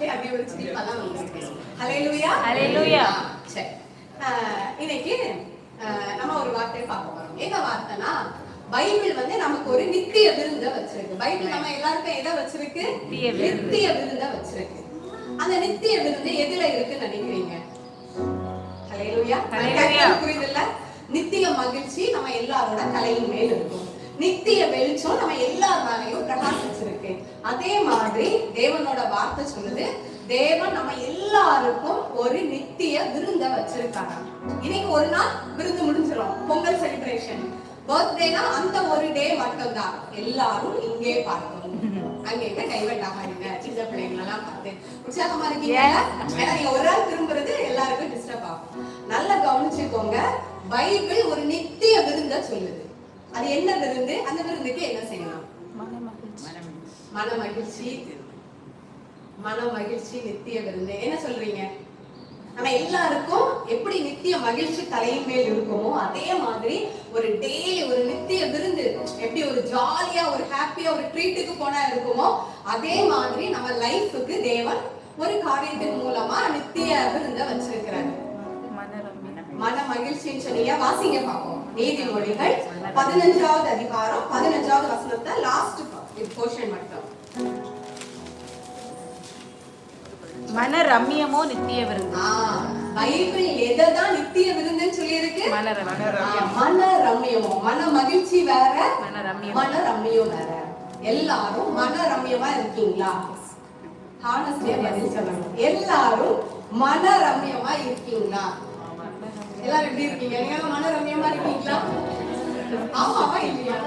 அப்படியே அப்படியே ஒரு சிரிப்பெல்லாம் வந்துருக்கு. ஹல்லேலூயா ஹல்லேலூயா. சரி, இன்னைக்கு நம்ம ஒரு வார்த்தை பார்க்க போறோம். என்ன வார்த்தைனா, பைபிள் வந்து நமக்கு ஒரு நித்திய விருந்த வச்சிருக்கு. பைபிள் நம்ம எல்லாருக்கும் எதை வச்சிருக்கு? நித்திய விருந்த வச்சிருக்கு. அந்த நித்திய விருந்து எதுல இருக்குன்னு நினைக்கிறீங்க? ஹல்லேலூயா. புரியுதுல்ல? நித்திய மகிழ்ச்சி நம்ம எல்லாரோட தலையின் மேல் இருக்கும். நித்திய வெளிச்சம் நம்ம எல்லார் மேலையும் பிரகாசிச்சிருக்கு. அதே மாதிரி தேவனோட வார்த்தை சொல்லுது, தேவன் நம்ம எல்லாருக்கும் ஒரு நித்திய விருந்த வச்சிருக்காங்க. இன்னைக்கு ஒரு நாள் விருந்து முடிஞ்சிடும். பொங்கல் செலிப்ரேஷன், பர்த்டேனா அந்த ஒரு டே மட்டும் தான் எல்லாரும் இங்கே பார்க்கணும். அங்க எங்க கைவெட்டாகாதீங்க. சின்ன பிள்ளைங்க எல்லாம் பார்த்து உற்சாகமா இருக்கீங்க. ஏன்னா நீங்க ஒரு நாள் திரும்புறது எல்லாருக்கும் டிஸ்டர்ப் ஆகும். நல்லா கவனிச்சுக்கோங்க. பைபிள் ஒரு நித்திய விருந்த சொல்லுது. அது என்ன விருந்து? அந்த விருந்துக்கு என்ன செய்யணும்? மன மகிழ்ச்சி. மன மகிழ்ச்சி நித்திய விருந்து. என்ன சொல்றீங்க? நம்ம எல்லாருக்கும் எப்படி நித்திய மகிழ்ச்சி தலையின் மேல் இருக்குமோ அதே மாதிரி ஒரு டெய்லி ஒரு நித்திய விருந்து எப்படி ஒரு ஜாலியா ஒரு ஹாப்பியா ஒரு ட்ரீட்டுக்கு போனா இருக்குமோ அதே மாதிரி நம்ம லைஃபுக்கு தேவன் ஒரு காரியத்தின் மூலமா நித்திய விருந்த வச்சிருக்கிறாரு. மன மகிழ்ச்சின்னு சொன்னீங்க. வாசிங்க பாப்போம். நீதிமொழிகள் 15வது அதிகாரம் 15வது வசனத்தை லாஸ்ட் போர்ஷன் மட்டும். மன ரம்யமோ நித்திய விருந்து. பைபிள் எதான் நித்திய விருந்துன்னு சொல்லி இருக்கு? மன ரம்யமோ. மன மகிழ்ச்சி வேற, மன ரம்யம் வேற. எல்லாரும் மன ரம்யமா இருக்கீங்களா? ஹானஸ்டியா பதில் சொல்லணும். எல்லாரும் மன ரம்யமா இருக்கீங்களா? எல்லாரும் எப்படி இருக்கீங்க? நீங்க மன ரம்யமா இருக்கீங்களா? ஆமாவா இல்லையா?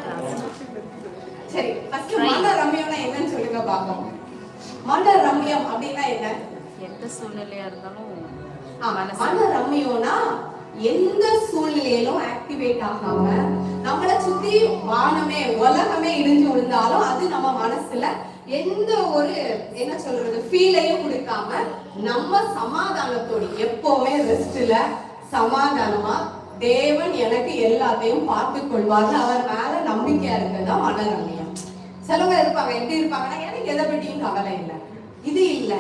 சரி, ஃபர்ஸ்ட் மன ரம்யம்னா என்னன்னு சொல்லுங்க பாப்போம். மன ரம்யம் அப்படின்னா என்ன? எந்த சூழ்நிலையா இருந்தாலும் மன ரம்யம்னா எந்த சூழ்நிலையிலும் ஆக்டிவேட் ஆகாம நம்மள சுத்தி வானமே உலகமே இடிஞ்சு விழுந்தாலும் அது நம்ம மனசுல எந்த ஒரு என்ன சொல்றது ஃபீலையும் கொடுக்காம நம்ம சமாதானத்தோடு எப்பவுமே ரெஸ்ட்ல சமாதானமா தேவன் எனக்கு எல்லாத்தையும் பார்த்து கொள்வாரு அவர் மேல நம்பிக்கையா இருக்கிறதா மன ரம்யம். சிலவங்க இருப்பாங்க, எப்படி இருப்பாங்கன்னா எனக்கு எதை பற்றியும் கவலை இல்லை, இது இல்லை,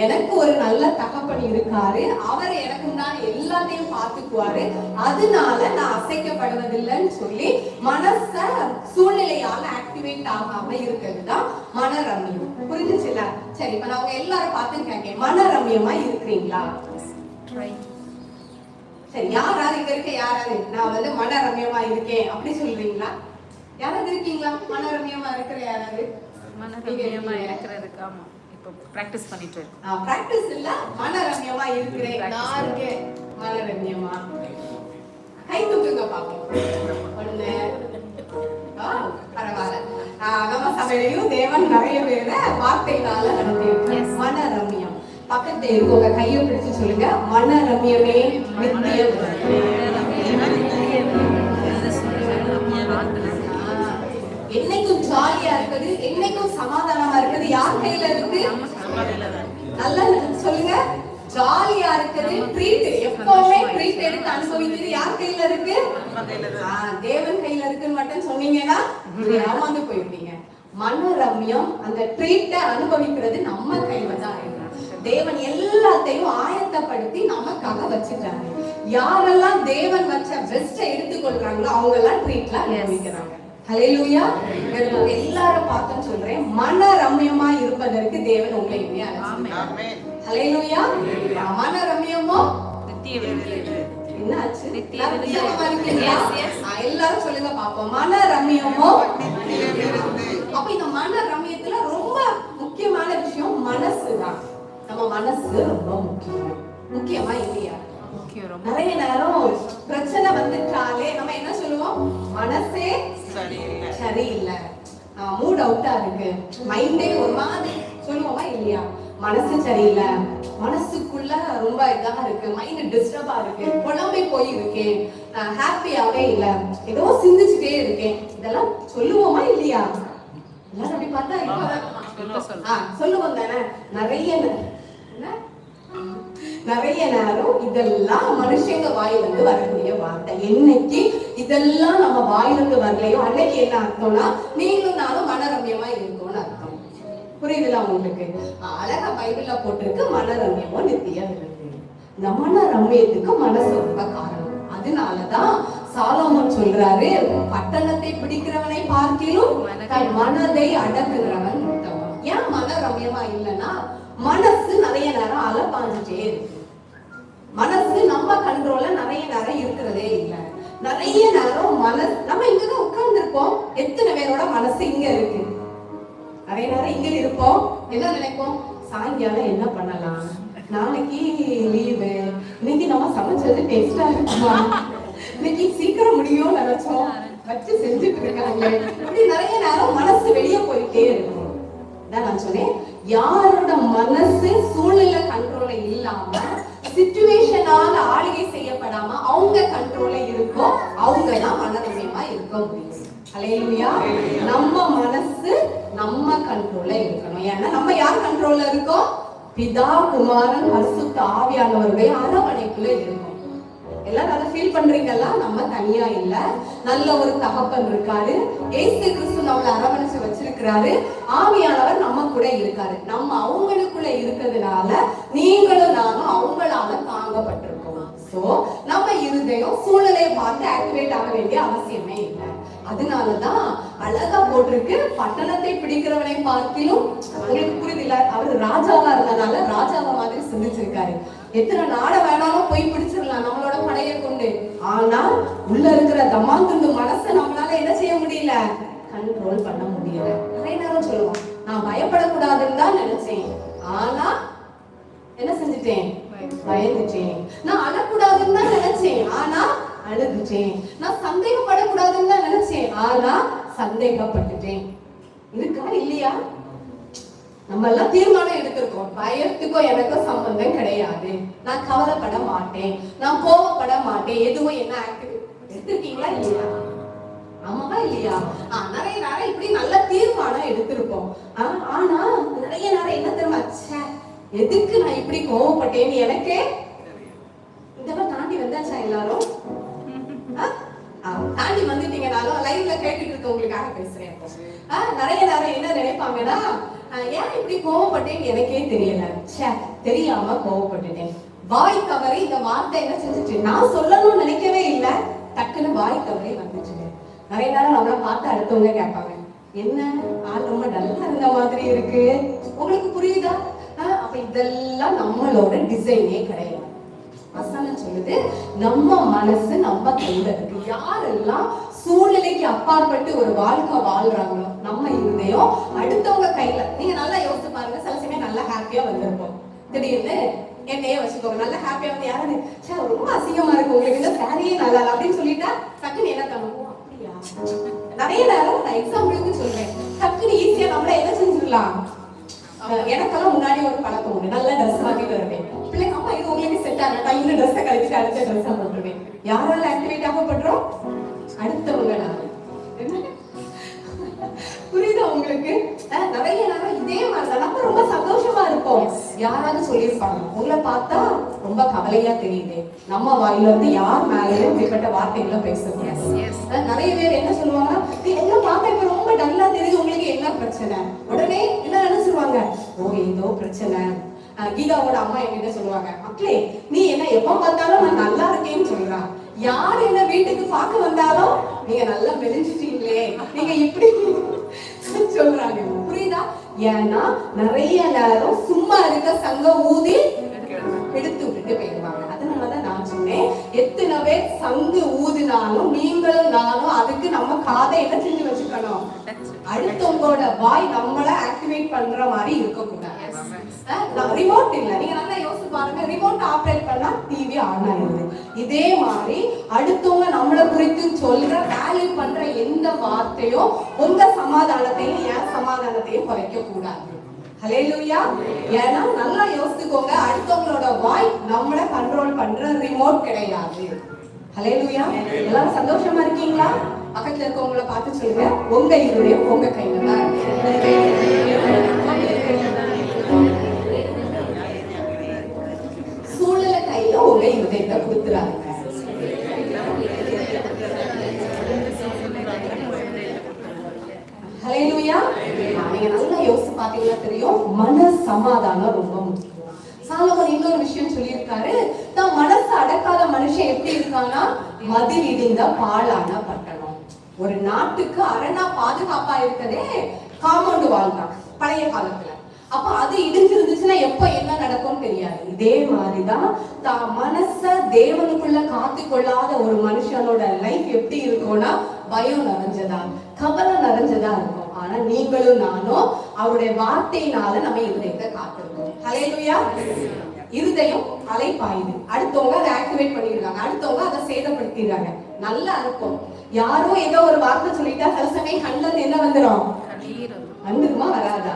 எனக்கு ஒரு நல்ல தகப்பன் இருக்காரு, அவர் எனக்கு முன்னாடி எல்லாத்தையும் பார்த்துக்குவாரு, அதனால நான் அசைக்கப்படுவதில்லைன்னு சொல்லி மனச சூழ்நிலையால ஆக்டிவேட் ஆகாம இருக்கிறது தான் மன ரம்யம். புரிஞ்சுச்சுல? சரி, இப்ப நான் அவங்க எல்லாரும் பார்த்து கேட்கேன், மன ரம்யமா இருக்கிறீங்களா? சரி, யாராவது இங்க இருக்க யாராவது நான் வந்து மன ரம்யமா இருக்கேன் அப்படி சொல்றீங்களா? யாராவது இருக்கீங்களா மன ரம்யமா இருக்கிற? யாராவது மன ரம்யமா இருக்கிறதுக்கு ஆமா இப்போ பிராக்டிஸ் பண்ணிட்டு இருக்கோம். பிராக்டிஸ் இல்ல, மன ரம்யமா இருக்கிறேன். நான் இருக்கேன் மன ரம்யமா. கை தூக்குங்க பாப்போம். ஒண்ணு. பரவாயில்ல. நம்ம சபையிலையும் தேவன் நிறைய பேரை வார்த்தையினால நடத்தி மன ரம்யம். பக்கத்துல இருக்கவங்க கையை பிடிச்சு சொல்லுங்க, மன ரம்யமே நித்திய என்னைக்கும் ஜாலியா இருக்குது, என்னைக்கும் சமாதானமா இருக்குது யார் கையில இருக்கு? நல்லா சொல்லுங்க. ஜாலியா இருக்குது, ட்ரீட் எப்பவுமே ட்ரீட் எடுத்து அனுபவிக்கிறது யார் கையில இருக்கு? தேவன் கையில இருக்குன்னு மட்டும் சொன்னீங்கன்னா ஏமாந்து போயிருப்பீங்க. மன ரம்யம் அந்த ட்ரீட்டை அனுபவிக்கிறது நம்ம கையில தான் இருக்கு. தேவன் எல்லாத்தையும் ஆயத்தப்படுத்தி நமக்காக வச்சிருக்காங்க. யாரெல்லாம் தேவன் வச்ச பெஸ்ட எடுத்துக்கொள்றாங்களோ அவங்க எல்லாம் ட்ரீட்ல அனுபவிக்கிறாங்க. ஹல்லேலூயா. எல்லாரும் பார்த்தேன்னு சொல்றேன், மன ரம்யமா இருப்பதற்கு தேவன் உங்களை ஹல்லேலூயா. மன ரம்யமோ நித்திய விருந்து. என்னாச்சு? எல்லாரும் சொல்லுங்க பாப்போம், மன ரம்யமோ. அப்ப இந்த மன ரம்யத்துல ரொம்ப முக்கியமான விஷயம் மனசுதான். நம்ம மனசு ரொம்ப முக்கியம். முக்கியமா இல்லையா? நிறைய நேரம் பிரச்சனை வந்துட்டாலே நம்ம என்ன சொல்லுவோம்? மனசே சரியில்லை, மூட் அவுட்டா இருக்கு, மைண்டே ஒரு மாதிரி சொல்லுவோமா இல்லையா? மனசு சரியில்லை, மனசுக்குள்ள ரொம்ப இதா இருக்கு, மைண்ட் டிஸ்டர்பா இருக்கு, குழம்பே போயிருக்கேன், ஹாப்பியாவே இல்லை, ஏதோ சிந்திச்சுட்டே இருக்கேன், இதெல்லாம் சொல்லுவோமா இல்லையா? எல்லாரும் அப்படி பார்த்தா சொல்லுவோம் தானே. நிறைய நேரம் இதெல்லாம் மனுஷங்க வாயிலிருந்து வரக்கூடிய வார்த்தை. என்னைக்கு இதெல்லாம் நம்ம வாயிலிருந்து வரலையோ அன்னைக்கு என்ன அர்த்தம்னா நீங்களும் நானும் மன ரம்யமா இருக்கோம்னு அர்த்தம். புரியுதுல உங்களுக்கு? அழகா பைபிள்ல போட்டிருக்கு மனரம்யமோ நித்திய விருந்து. இந்த மனரம்யத்துக்கு மனசு ரொம்ப காரணம். அதனாலதான் சாலமோன் சொல்றாரு, பட்டணத்தை பிடிக்கிறவனை பார்க்கிலும் தன் மனதை அடக்குகிறவன் உத்தமம். ஏன் மன ரம்யமா இல்லைன்னா மனசு நிறைய நேரம் அலப்பாஞ்சிட்டே இருக்கு. மனசு நம்ம கண்ட்ரோல்ல நிறைய நேரம் இருக்கிறதே இல்லை. நிறைய நேரம் மனசு நம்ம இங்கதான் உட்கார்ந்து இருப்போம். எத்தனை பேரோட மனசு இங்க இருக்கு? நிறைய நேரம் இங்க இருப்போம். என்ன நினைப்போம்? சாயங்காலம் என்ன பண்ணலாம், நாளைக்கு லீவு, இன்னைக்கு நம்ம சமைச்சது டேஸ்டா இருக்குமா, இன்னைக்கு சீக்கிரம் முடியும் நினைச்சோம், வச்சு செஞ்சுட்டு இருக்காங்க. இப்படி நிறைய நேரம் மனசு வெளியே போயிட்டே இருக்கும். நான் சொன்னேன், யாரோட மனசு சூழ்நிலை கண்ட்ரோல இல்லாம சிச்சுவேஷனால ஆளுகை செய்யப்படாம அவங்க கண்ட்ரோல இருக்கோ அவங்கதான் மனரம்யமா இருக்க முடியும். அல்லேலூயா. நம்ம மனசு நம்ம கண்ட்ரோல்ல இருக்கணும். ஏன்னா நம்ம யார் கண்ட்ரோல்ல இருக்கோம்? பிதா, குமாரன், பரிசுத்த ஆவியானவருடைய அரவணைப்புல இருக்கோம். எல்லாரும் அதை ஃபீல் பண்றீங்களா? நம்ம தனியா இல்ல, நல்ல ஒரு தகப்பன் இருக்காரு. இயேசு கிறிஸ்து நம்மளை அரவணைச்சு வச்சிருக்கிறாரு. ஆவியானவர் நம்ம கூட இருக்காரு. நம்ம அவங்களுக்குள்ள இருக்கிறதுனால நீங்களும் நானும் அவங்களால தாங்கப்பட்டிருக்கோம். சோ நம்ம இருதயம் சூழ்நிலையை பார்த்து ஆக்டிவேட் ஆக வேண்டிய அவசியமே இல்லை. அதனாலதான் அழகா போட்டிருக்கு, பட்டணத்தை பிடிக்கிறவனை பார்க்கிலும். உங்களுக்கு புரியுதில்ல? அவர் ராஜாவா இருந்தனால ராஜாவா மாதிரி சிந்திச்சிருக்காரு. எத்தனை நாட வேணாலும் போய் பிடிச்சிடலாம் நம்மளோட படையை கொண்டு. ஆனா உள்ள இருக்கிற தமாந்துண்டு மனசை நம்மளால என்ன செய்ய முடியல? கண்ட்ரோல் பண்ண முடியல. நிறைய நேரம் சொல்லுவோம், நான் பயப்படக்கூடாதுன்னு தான் நினைச்சேன், ஆனா என்ன செஞ்சுட்டேன்? பயந்துட்டேன். நான் அழக்கூடாதுன்னு தான் நினைச்சேன், ஆனா அழுதுட்டேன். நான் சந்தேகப்படக்கூடாதுன்னு தான் நினைச்சேன், ஆனா சந்தேகப்பட்டுட்டேன். இருக்கா இல்லையா? நம்ம எல்லாம் தீர்மானம் எடுத்திருக்கோம், பயத்துக்கும் எனக்கும் சம்பந்தம் கிடையாது, நான் கவலைப்பட மாட்டேன், நான் கோவப்பட மாட்டேன், எதுவும் என்ன ஆக்டிவிட்டி எடுத்திருக்கீங்களா இல்லையா? ஆமாவா இல்லையா? நிறைய நேரம் இப்படி நல்ல தீர்மானம் எடுத்திருப்போம். ஆனா நிறைய நேரம் என்ன தெரியுமா? எதுக்கு நான் இப்படி கோவப்பட்டேன்னு எனக்கே இதெல்லாம் தாண்டி வந்தாச்சா? எல்லாரும் தாண்டி வந்துட்டீங்கனாலும் லைவ்ல கேட்டுட்டு இருக்கவங்களுக்காக பேசுறேன். நிறைய நேரம் என்ன நினைப்பாங்கன்னா, ஏன் இப்படி கோவப்பட்டேன்னு எனக்கே தெரியல, தெரியாம கோவப்பட்டுட்டேன். வாய் தவறி இந்த வார்த்தை என்ன செஞ்சுட்டு நான் சொல்லணும்னு நினைக்கவே இல்லை, டக்குன்னு வாய் தவறி வந்துச்சு. நிறைய நேரம் நம்மள பார்த்து அடுத்தவங்க கேட்பாங்க, என்ன ஆள் ரொம்ப டல்லா இருந்த மாதிரி இருக்கு, உங்களுக்கு புரியுதா? அப்ப இதெல்லாம் நம்மளோட டிசைனே கிடையாது. வசனம் சொல்லுது, நம்ம மனசு நம்ம கையில இருக்கு. யாரெல்லாம் சூழ்நிலைக்கு அப்பாற்பட்டு ஒரு வாழ்க்கை வாழ்றாங்களோ நம்ம இருதயம் அடுத்தவங்க கையில. நீங்க நல்லா யோசிச்சு பாருங்க, சில சமயம் நல்லா ஹாப்பியா வந்திருப்போம், திடீர்னு என்னையே வச்சுக்கோங்க, நல்லா ஹாப்பியா வந்து யாராவது ரொம்ப அசிங்கமா இருக்கு உங்களுக்கு, இந்த சாரியே நல்லா அப்படின்னு சொல்லிட்டா டக்குன்னு என்ன தோணும்? அப்படியா? நிறைய நேரம் நான் எக்ஸாம்பிளுக்கு சொல்றேன், டக்குன்னு ஈஸியா நம்மள என்ன செஞ்சிடலாம். எனக்கெல்லாம் முன்னாடி ஒரு பழக்கம் உண்டு, நல்ல ட்ரெஸ் வாங்கிட்டு வருவேன். பிள்ளைங்க அம்மா இது உங்களுக்கு செட் ஆகட்டா, இந்த ட்ரெஸ்ஸை கழிச்சுட்டு அடுத்த ட்ரெஸ்ஸா போட்டுருவேன். யாரால ஆக்டிவேட் ஆகப்படுறோம்? அடுத்தவங்களால. புரியுதா உங்களுக்கு? நிறைய நேரம் இதே மாதிரிதான் நம்ம ரொம்ப சந்தோஷமா இருப்போம். யாராவது சொல்லியிருப்பாங்க, உங்களை பார்த்தா ரொம்ப கவலையா தெரியுது, நம்ம வாயில இருந்து யார் மேலேயும் இப்படிப்பட்ட வார்த்தைகளை பேசுறோம். நிறைய பேர் என்ன சொல்லுவாங்க, உங்களை பார்த்தா இப்ப ரொம்ப டல்லா தெரியுது, உங்களுக்கு என்ன பிரச்சனை? உடனே என்ன நினைச்சிருவாங்க, ஓ ஏதோ பிரச்சனை. கீதாவோட அம்மா என்கிட்ட சொல்லுவாங்க, மக்களே நீ என்ன எப்ப பார்த்தாலும் நான் நல்லா இருக்கேன்னு சொல்றா, யார் என்ன வீட்டுக்கு பார்க்க வந்தாலும் நீங்க நல்லா மெலிஞ்சிட்டீங்களே, நீங்க இப்படி சொல்றாங்க. புரியுதா? ஏன்னா நிறைய நேரம் சும்மா இருக்க சங்க ஊதி எடுத்து விட்டுட்டு போயிடுவாங்க. அதனாலதான் நான் சொன்னேன், எத்தனை பேர் சங்கு ஊதினாலும் நீங்களும் நானும் அதுக்கு நம்ம காதை என்ன செஞ்சு வச்சுக்கணும். அடுத்தவங்களோட வாய் நம்மள ஆக்டிவேட் பண்ற மாதிரி இருக்கக்கூடாது. ரிமோட் இல்ல, நீங்க நல்லா யோசிச்சு பாருங்க, ரிமோட் ஆப்ரேட் பண்ணா டிவி ஆன் ஆயிடுது. இதே மாதிரி அடுத்தவங்க நம்மளை குறித்து சொல்ற வேல்யூ பண்ற எந்த வார்த்தையும் உங்க சமாதானத்தையும் என் சமாதானத்தையும் குறைக்க கூடாது. ஹல்லேலூயா. ஏன்னா நல்லா யோசிச்சுக்கோங்க, அடுத்தவங்களோட வாய் நம்மள கண்ட்ரோல் பண்ற ரிமோட் கிடையாது. ஹல்லேலூயா. எல்லாரும் சந்தோஷமா இருக்கீங்களா? பக்கத்துல இருக்கவங்கள பார்த்து சொல்லுங்க, உங்க இருதயம் உங்க கையில தான் இருக்கு. சூழ்நிலை கையில உங்க இருதயத்தை கொடுத்துறாங்க. ஹல்லேலூயா. நீங்க நல்லா யோசிச்சு பாத்தீங்கன்னா தெரியும், சமாதானம் ரொம்ப முக்கியம். சாலமோன் இன்னொரு விஷயம் சொல்லியிருக்காரு, தான் மனசு அடக்காத மனுஷன் எப்படி இருக்கான்னா மதில் இடிந்த பாழான பட்டணம். ஒரு நாட்டுக்கு அரணா பாதுகாப்பா இருக்கதே காம்பவுண்ட் வால் தான் பழைய காலத்துல. அப்ப அது இடிஞ்சிருந்துச்சுன்னா எப்ப என்ன நடக்கும் தெரியாது. இதே மாதிரிதான் தான் மனச தேவனுக்குள்ள காத்து கொள்ளாத ஒரு மனுஷனோட லைஃப் எப்படி இருக்கும்னா பயம் நிறைஞ்சதா, கவலை நிறைஞ்சதா இருக்கும். ஆனா நீங்களும் நானும் அவருடைய வார்த்தையினால நம்ம இருதயத்தை காத்திருக்கோம். ஹல்லேலூயா. இருதயம் அலைப்பாயுது, அடுத்தவங்க அதை ஆக்டிவேட் பண்ணிருக்காங்க, அடுத்தவங்க அதை சேதப்படுத்திடுறாங்க. நல்லா இருக்கும். யாரோ ஏதோ ஒரு வார்த்தை சொல்லிட்டா சில சமயம் கண்ணில் என்ன வந்துடும், வந்துருமா வராதா?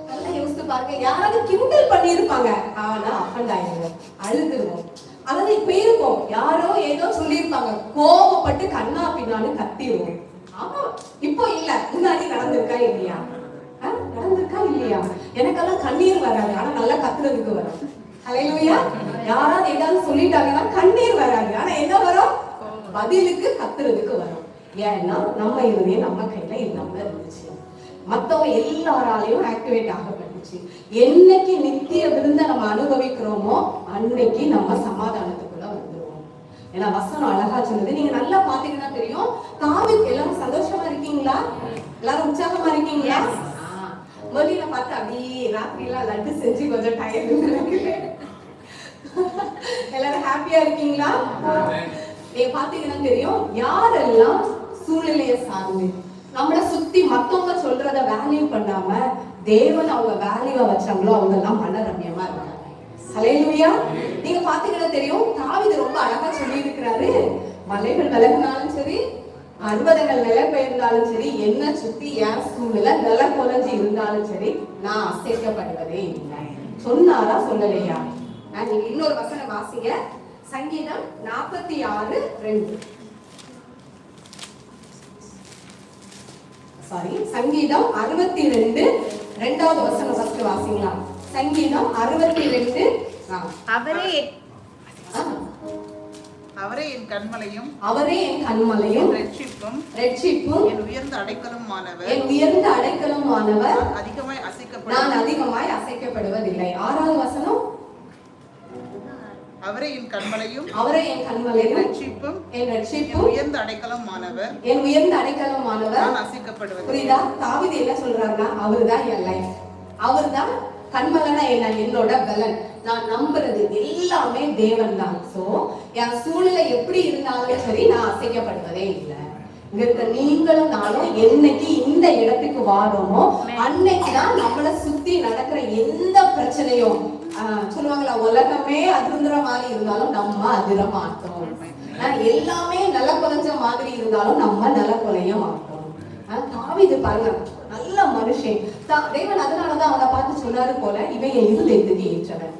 நல்லா யோசித்து பாருங்க. யாராவது கிண்டல் பண்ணிருப்பாங்க, ஆனா அஃபண்ட் ஆயிடுவோம், அழுதுருவோம். அதாவது இப்ப இருக்கும், யாரோ ஏதோ சொல்லியிருப்பாங்க, கோபப்பட்டு கண்ணா பின்னான்னு கத்திடுவோம். ஆமா, இப்போ இல்ல, முன்னாடி நடந்திருக்கா இல்லையா? நடந்திருக்கா இல்லையா? எனக்கெல்லாம் கண்ணீர் வராது, ஆனா நல்லா கத்துறதுக்கு வரும். ஹல்லேலூயா. யாராவது ஏதாவது சொல்லிட்டாங்கன்னா கண்ணீர் வராது, ஆனா என்ன வரும்? பதிலுக்கு கத்துறதுக்கு வரும். ஏன்னா நம்ம இருதயம் நம்ம கையில இல்லாம இருந்துச்சு, மத்தவங்க எல்லாராலையும் ஆக்டிவேட் ஆகப்பட்டுச்சு. என்னைக்கு நித்திய விருந்த நம்ம அனுபவிக்கிறோமோ அன்னைக்கு நம்ம சமாதானத்துக்குள்ள வந்துருவோம். ஏன்னா வசனம் அழகா சொல்லுது. நீங்க நல்லா பாத்தீங்கன்னா தெரியும், தாவீது எல்லாரும் சந்தோஷமா இருக்கீங்களா? எல்லாரும் உற்சாகமா இருக்கீங்களா? முதல்ல பார்த்து அப்படியே ராத்திரிலாம் லட்டு செஞ்சு கொஞ்சம் டயர்ட். எல்லாரும் ஹாப்பியா இருக்கீங்களா? நீங்க பாத்தீங்கன்னா தெரியும், யாரெல்லாம் சூழ்நிலைய சார்ந்து நம்மள சுத்தி மத்தவங்க சொல்றத வேல்யூ பண்ணாம தேவன் அவங்க வேல்யூவா வச்சாங்களோ அவங்க எல்லாம் மனரம்யமா இருக்காங்க. ஹல்லேலூயா. நீங்க பாத்தீங்கன்னா தெரியும், தாவீது ரொம்ப அழகா சொல்லி இருக்கிறாரு, மலைகள் விலகினாலும் சரி, பர்வதங்கள் நிலை பெயர்ந்தாலும் சரி, என்ன சுத்தி என் சூழ்நிலை நில கொலைஞ்சு இருந்தாலும் சரி, நான் அசைக்கப்படுவதே இல்லை. சொன்னாரா சொல்லலையா? நீங்க இன்னொரு வசனம் வாசிங்க, சங்கீதம் 46:2. சங்கீதம் 62 2வது வசனம் ஃபர்ஸ்ட் வாசிங்களா? சங்கீதம் 62. அவரே என் கண்மலையும், அவரே என் கண்மலையும், ரட்சிப்பும், என் உயர்ந்த அடைக்கலமானவர், என் உயர்ந்த அடைக்கலமானவர், நான் அதிகமாய் அசைக்கப்படுவதில்லை. 6வது வசனம், அவரே என் கண்மலையும், என் ரட்சிப்பும், என் உயர்ந்த அடைக்கலமானவர், நான் அசைக்கப்படுவதில்லை. புரியுதா? தாவீது என்ன சொல்றாருன்னா, அவர்தான் என் லைஃப், அவர்தான் கண்மலைனா என்ன, என்னோட பலன், நான் நம்புறது எல்லாமே தேவன் தான். சோ என் சூழ்நிலை எப்படி இருந்தாலும் சரி, நான் அசைக்கப்படுவதே இல்லை. இங்க நீங்களும் நானும் என்னைக்கு இந்த இடத்துக்கு வாரோமோ அன்னைக்குதான் நம்மளை சுத்தி நடக்கிற எந்த பிரச்சனையும் சொல்லுவாங்களா, உலகமே அதிர்ந்துற மாதிரி இருந்தாலும் நம்ம அதிர மாட்டோம். எல்லாமே நல்ல குலைஞ்ச மாதிரி இருந்தாலும் நம்ம நல்ல குலைய மாட்டோம். தாவீது பாருங்க, நல்ல மனுஷன். தேவன் அதனாலதான் அவனை பார்த்து சொன்னாரு போல, இவன் என் இருதயத்துக்கு ஏற்றவன்.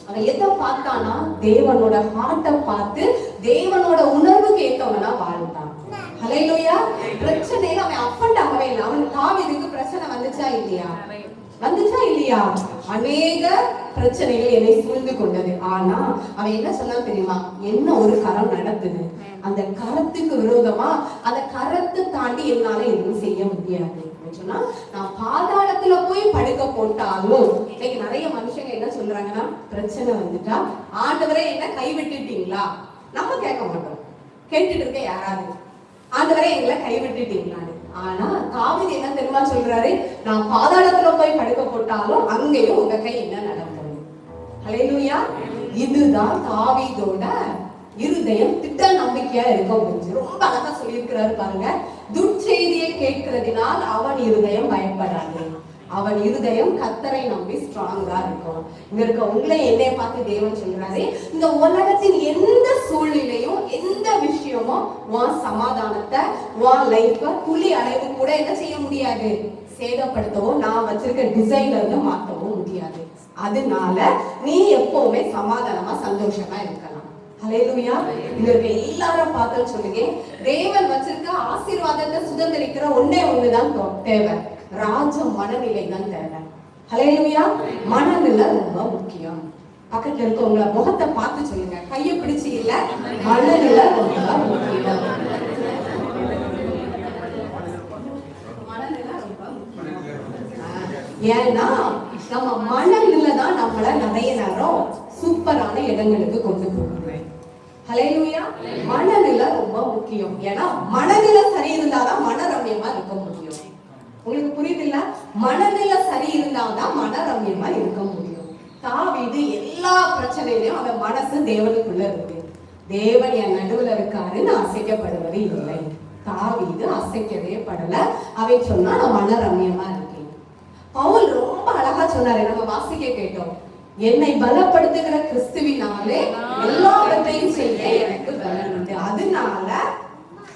அவன் எதை பார்த்தானா, தேவனோட ஹார்ட்டை பார்த்து தேவனோட உணர்வுக்கு ஏற்றவனா வாழ்ந்தான். ஹல்லேலூயா. பிரச்சனையில அவன் அஃபண்ட் ஆகவே இல்லை. அவன் தாவீதுக்கு பிரச்சனை வந்துச்சா இல்லையா? அநேக பிரச்சனைகள் என்னை சூழ்ந்து கொண்டது. ஆனா அவன் என்ன சொன்னா தெரியுமா? என்ன ஒரு கரம் நடக்குது, அந்த கரத்துக்கு விரோதமா அந்த கரத்தை தாண்டி என்னால எதுவும் செய்ய முடியாது சொன்னா, நான் பாதாளத்துல போய் படுக்க போட்டாலும். இன்னைக்கு நிறைய மனுஷங்க என்ன சொல்றாங்கன்னா, பிரச்சனை வந்துட்டா ஆண்டவரே என்ன கைவிட்டுட்டீங்களா? நம்ம கேட்க மாட்டோம், கேட்டுட்டு இருக்க யாராவது ஆண்டவரே எங்களை கைவிட்டுட்டீங்களான்னு. ஆனா தாவீது என்ன தெரியுமா சொல்றாரு, நான் பாதாளத்துல போய் படுக்க போட்டாலும் அங்கேயும் உங்க கை என்ன நடக்கும். ஹல்லேலூயா. இதுதான் தாவீதோட இருதயம் திட்ட நம்பிக்கையா இருக்க முடிஞ்சு. ரொம்ப அழகா சொல்லியிருக்கிறாரு பாருங்க, துர்ச்செய்தியை கேட்கிறதுனால் அவன் இருதயம் பயப்படாது, அவன் இருதயம் கர்த்தரை நம்பி ஸ்ட்ராங்கா இருக்கும். இங்க இருக்க உங்களை என்னைய பார்த்து தேவன் சொல்றாரு, இந்த உலகத்தின் எந்த சூழ்நிலையும் எந்த விஷயமும் உன் சமாதானத்தை, உன் லைஃப துளி அளவு கூட என்ன செய்ய முடியாது, சேதப்படுத்தவோ நான் வச்சிருக்க டிசைன்ல இருந்து மாற்றவும் முடியாது. அதனால நீ எப்பவுமே சமாதானமா சந்தோஷமா இருக்கலாம். ஹல்லேலூயா. இங்க இருக்க எல்லாரும் பார்த்து சொல்லுங்க, தேவன் வச்சிருக்க ஆசீர்வாதத்தை சுதந்திரிக்கிற ஒன்னே ஒண்ணுதான் தேவை, ராஜ மனநிலை தான் தேவை. ஹல்லேலூயா. மனநிலை ரொம்ப முக்கியம். பக்கத்துல இருக்கவங்க முகத்தை பார்த்து சொல்லுங்க, கையை பிடிச்சி இல்ல, மனநிலை ரொம்ப முக்கியம். மனநிலை ரொம்ப முக்கியம். ஏன்னா நம்ம மனநிலை தான் நம்மள நிறைய நேரம் சூப்பரான இடங்களுக்கு கொண்டு போகுது. ஹல்லேலூயா. மனநிலை ரொம்ப முக்கியம். ஏன்னா மனநிலை சரி இருந்தாதான் மனரம்யமா இருக்க முடியும். உங்களுக்கு புரியுதுல்ல? மனநிலை சரி இருந்தாதான் மனரம்யமா இருக்க முடியும். தாவீது எல்லா பிரச்சனையிலும் அவன் மனசு தேவனுக்குள்ள இருக்கு. தேவன் என் நடுவுல இருக்காருன்னு அசைக்கப்படுவது இல்லை. தாவீது அசைக்கவே படல. அவன் சொன்னா நான் மனரம்யமா இருக்கேன். பவுல் ரொம்ப அழகா சொன்னாரு, நம்ம வாசிக்க கேட்டோம். என்னை பலப்படுத்துகிற கிறிஸ்துவினாலே எல்லாவற்றையும் செய்ய எனக்கு பலன் உண்டு. அதனால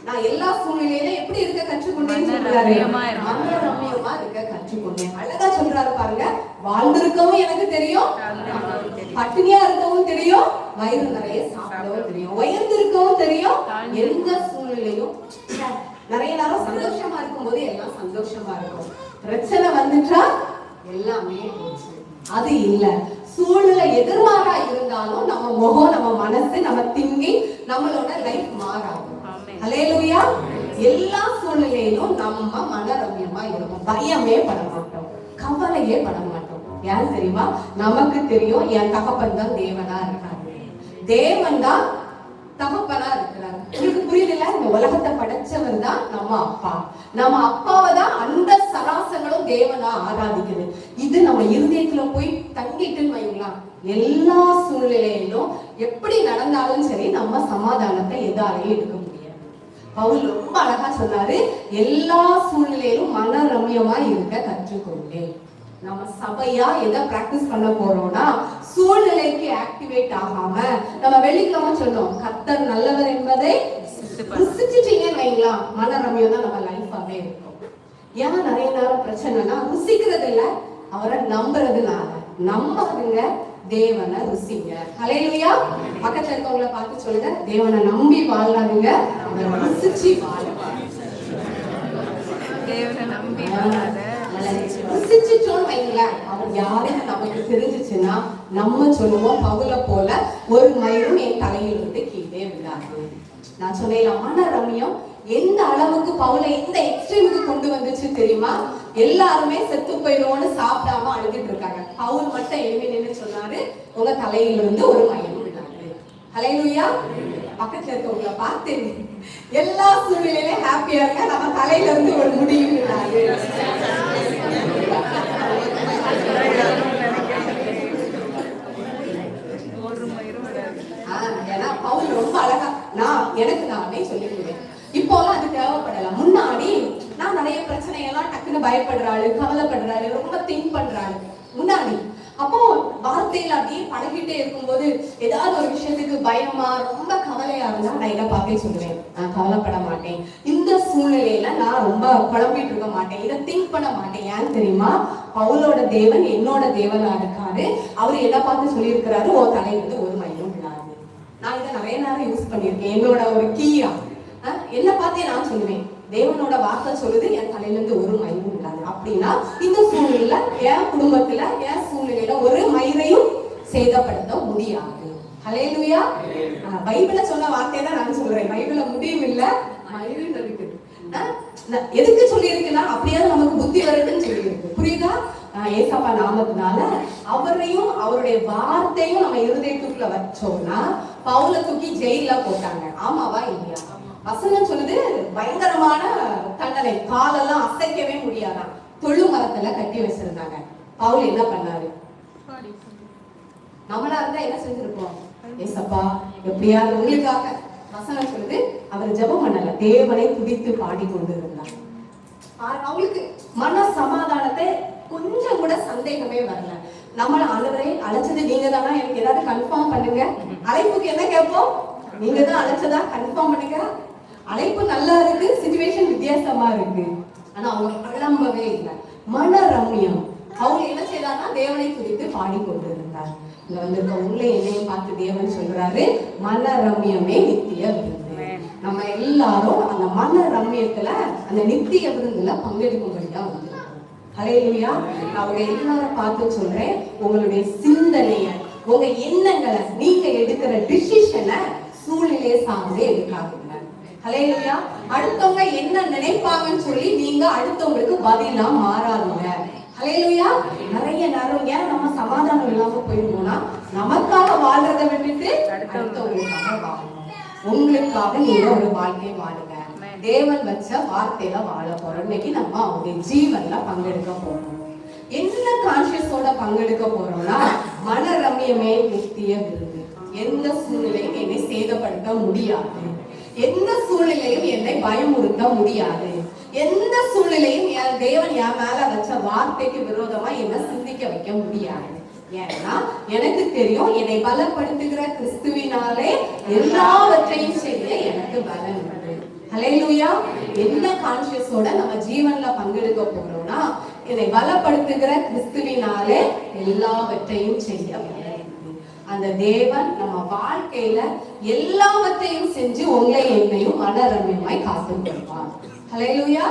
நான் எல்லா சூழ்நிலையிலும் எப்படி இருக்க கற்றுக்கொண்டேன்னு சொல்றாரு, மனரம்யமா இருக்க கற்றுக்கொண்டேன். அழகா சொல்றாரு பாருங்க. வாழ்ந்திருக்கவும் எனக்கு தெரியும், பட்டினியா இருக்கவும் தெரியும், வயிறு நிறைய சாப்பிடவும் தெரியும், உயர்ந்திருக்கவும் தெரியும். எந்த சூழ்நிலையும் நிறைய நேரம் சந்தோஷமா இருக்கும் போது எல்லாம் சந்தோஷமா இருக்கும். பிரச்சனை வந்துட்டா எல்லாமே போச்சு. அது இல்ல. சூழ்நிலை எதிர்மாறா இருந்தாலும் நம்ம முகம், நம்ம மனசு, நம்ம திங்கிங், நம்மளோட லைஃப் மாறாது. ஹல்லேலூயா. எல்லா சூழ்நிலையிலும் நம்ம மனரம்யமா இருக்கும். பயமே பட மாட்டோம், கவலையே பட மாட்டோம். ஏன் தெரியுமா? நமக்கு தெரியும் என் தகப்பன் தான் தேவனா இருக்காரு, தேவன் தான் தகப்பனா இருக்கிறார். உங்களுக்கு புரியுதுல்ல? இந்த உலகத்தை படைச்சவர் தான் நம்ம அப்பா. நம்ம அப்பாவை தான் அந்த சராசங்களும் தேவனா ஆராதிக்குது. இது நம்ம இருதயத்துல போய் தங்கிட்டுன்னு வைங்களா, எல்லா சூழ்நிலையிலும் எப்படி நடந்தாலும் சரி நம்ம சமாதானத்தை எதாலையும் எடுக்க முடியாது. பவுல் ரொம்ப அழகா சொன்னாரு, எல்லா சூழ்நிலையிலும் மனரம்யமா இருக்க கற்றுக்கொண்டேன். நம்ம சபையா எதை பிராக்டிஸ் பண்ண போறோம்னா, சூழ்நிலைக்கு ஆக்டிவேட் ஆகாம நம்ம வெள்ளிக்கிழமை சொன்னோம், கர்த்தர் நல்லவர் என்பதை ருசிச்சிட்டீங்கன்னு வைங்களா, மனரம்யம் தான் நம்ம லைஃபாவே இருக்கும். ஏன்னா நிறைய நேரம் பிரச்சனைனா ருசிக்கிறது இல்ல, அவரை நம்புறதுனால. நம்பாதுங்க, தேவனை ருசிங்க. ஹல்லேலூயா. பக்கத்துல இருக்கவங்கள பார்த்து சொல்லுங்க, தேவனை நம்பி வாழாதுங்க, அவரை ருசிச்சு வாழுங்க. தேவனை நம்பி வாழாத ருசிச்சுட்டோம் வைங்களேன், அவர் யாருன்னு நமக்கு தெரிஞ்சிச்சுன்னா நம்ம சொல்லுவோம், பவுல போல ஒரு மயிரும் என் தலையில் இருந்து கீழே விடாது. நான் சொன்னேன், மனரம்யம் எந்த அளவுக்கு பவுலை இந்த எக்ஸ்ட்ரீமுக்கு கொண்டு வந்துச்சு தெரியுமா? எல்லாருமே செத்து போயிடுவோம்னு சாப்பிடாம அழுதுட்டு இருக்காங்க. பவுல் மட்டும் எழுதி நின்று சொன்னாரு, உங்க தலையிலிருந்து ஒரு மயிரும் விடாது. ஹல்லேலூயா. பக்கத்துல இருக்கவங்களை பார்த்து எல்லா சூழ்நிலையிலும் ஹாப்பியா இருக்க, நம்ம தலையில இருந்து ஒரு முடியும் விடாது. ஏன்னா பவுல் ரொம்ப அழகா எனக்கு நானே சொல்லிடுவேன். இப்போ அது தேவைப்படல. முன்னாடி நான் நிறைய பிரச்சனையெல்லாம் டக்குன்னு பயப்படுறாள், கவலைப்படுறாள், ரொம்ப திங்க் பண்றாள் முன்னாடி. அப்போ வார்த்தையில அப்படியே பழகிட்டே இருக்கும்போது ஏதாவது ஒரு விஷயத்துக்கு பயமா ரொம்ப கவலையா இருந்தா நான் என்ன பார்த்து சொல்லுவேன், நான் கவலைப்பட மாட்டேன், இந்த சூழ்நிலையில நான் ரொம்ப குழம்பிட்டு இருக்க மாட்டேன், இதை திங்க் பண்ண மாட்டேன். ஏன் தெரியுமா? பவுலோட தேவன் என்னோட தேவனா இருக்காரு. அவரு என்ன பார்த்து சொல்லியிருக்கிறாரு, உன் தலையிலிருந்து ஒரு மயிலும் விடாது. நான் இதை நிறைய நேரம் யூஸ் பண்ணியிருக்கேன். என்னோட ஒரு கீயா என்ன பார்த்தே நான் சொல்லுவேன், தேவனோட வார்த்தை சொல்லுது, என் தலையிலிருந்து ஒரு மயிரும் விடாது. அப்படின்னா இந்த சூழ்நிலையில, என் குடும்பத்துல, என் சூழ்நிலையில ஒரு மயிரையும் சேதப்படுத்த முடியாது. ஹல்லேலூயா. பைபிள்ல சொன்ன வார்த்தையை தான் நான் சொல்றேன். பைபிள்ல முடியும் இல்ல, மயிரும் இருக்குது. எதுக்கு சொல்லி இருக்குன்னா, அப்படியாவது நமக்கு புத்தி வருதுன்னு சொல்லி இருக்கு. புரியுதா? ஏசப்பா நாமத்தினால அவரையும் அவருடைய வார்த்தையும் நம்ம இருதயத்துக்குள்ள வச்சோம்னா, பவுல தூக்கி ஜெயில போட்டாங்க. ஆமாவா இல்லையா? வசனம் சொல்லுது, பயங்கரமான தண்டனை, காலெல்லாம் அசைக்கவே முடியாதான், தொழு மரத்துல கட்டி வச்சிருந்தாங்க. பவுல் என்ன பண்ணாரு? நம்மளா இருந்தா என்ன செஞ்சிருப்போம்? ஏசப்பா எப்படியாவது உங்களுக்காக. வசனம் சொல்லுது, அவர் ஜெபம் பண்ணல, தேவனை துதித்து பாடி கொண்டு இருந்தார். அவங்களுக்கு மன சமாதானத்தை கொஞ்சம் கூட சந்தேகமே வரல. நம்மள ஆண்டவரே அழைச்சது நீங்க தானா, எனக்கு ஏதாவது கன்ஃபார்ம் பண்ணுங்க. அழைப்புக்கு என்ன கேட்போம்? நீங்க தான் அழைச்சதா, கன்ஃபார்ம் பண்ணுங்க. அழைப்பு நல்லா இருக்கு, சிச்சுவேஷன் வித்தியாசமா இருக்கு, ஆனா அவங்க கிளம்பவே இல்லை. மனரம்யம். அவங்க என்ன செய்தாங்கன்னா தேவனை குறித்து பாடிக்கொண்டு இருந்தார். இங்க வந்திருக்க உங்களை என்னையும் பார்த்து தேவன் சொல்றாரு, மனரம்யமே நித்திய விருந்து. நம்ம எல்லாரும் அந்த மனரம்யத்துல, அந்த நித்திய விருந்துல பங்கெடுக்கும்படியா வந்து. ஹல்லேலூயா. அவங்க எல்லாரும் பார்த்து சொல்றேன், உங்களுடைய சிந்தனைய, உங்க எண்ணங்களை, நீங்க எடுக்கிற டிசிஷனை சூழ்நிலையை சார்ந்தே எடுக்காதீங்க. ஹல்லேலூயா. அடுத்தவங்க என்ன நினைப்பாங்கன்னு சொல்லி நீங்க அடுத்தவங்களுக்கு பதிலா மாறாதீங்க. ஹல்லேலூயா. நிறைய நேரம் ஏன் நம்ம சமாதானம் இல்லாம போயிருந்தோம்னா நமக்காக வாழ்றதை விட்டுட்டு அடுத்தவங்களுக்காக வாழணும். உங்களுக்காக நீங்க ஒரு வாழ்க்கை வாழுங்க. தேவன் வச்ச வார்த்தையில வாழ போறோம். இன்னைக்கு நம்ம அவங்க ஜீவன்ல பங்கெடுக்க போறோம். என்ன கான்சியஸோட பங்கெடுக்க போறோம்னா மன ரம்யமே நித்திய விருது. எந்த சூழ்நிலையும் என்னை சேதப்படுத்த முடியாது, எந்த சூழ்நிலையும் என்னை பயமுறுத்த முடியாது, எந்த சூழ்நிலையும் என் தேவன் என் மேல வச்ச வார்த்தைக்கு விரோதமா என்ன சிந்திக்க வைக்க முடியாது. ஏன்னா எனக்கு தெரியும் என்னை பலப்படுத்துகிற கிறிஸ்துவினாலே எல்லாவற்றையும் செய்ய எனக்கு பலன் உண்டு. ஹல்லேலூயா. என்ன கான்சியஸோட நம்ம ஜீவன்ல பங்கெடுக்க போறோம்னா என்னை பலப்படுத்துகிற கிறிஸ்துவினாலே எல்லாவற்றையும் செய்ய பலன் உண்டு. அந்த தேவன் நம்ம வாழ்க்கையில எல்லாவற்றையும் செஞ்சு உங்களை என்னையும் மனரம்யமாய் காத்துக் கொள்வார். ஹல்லேலூயா.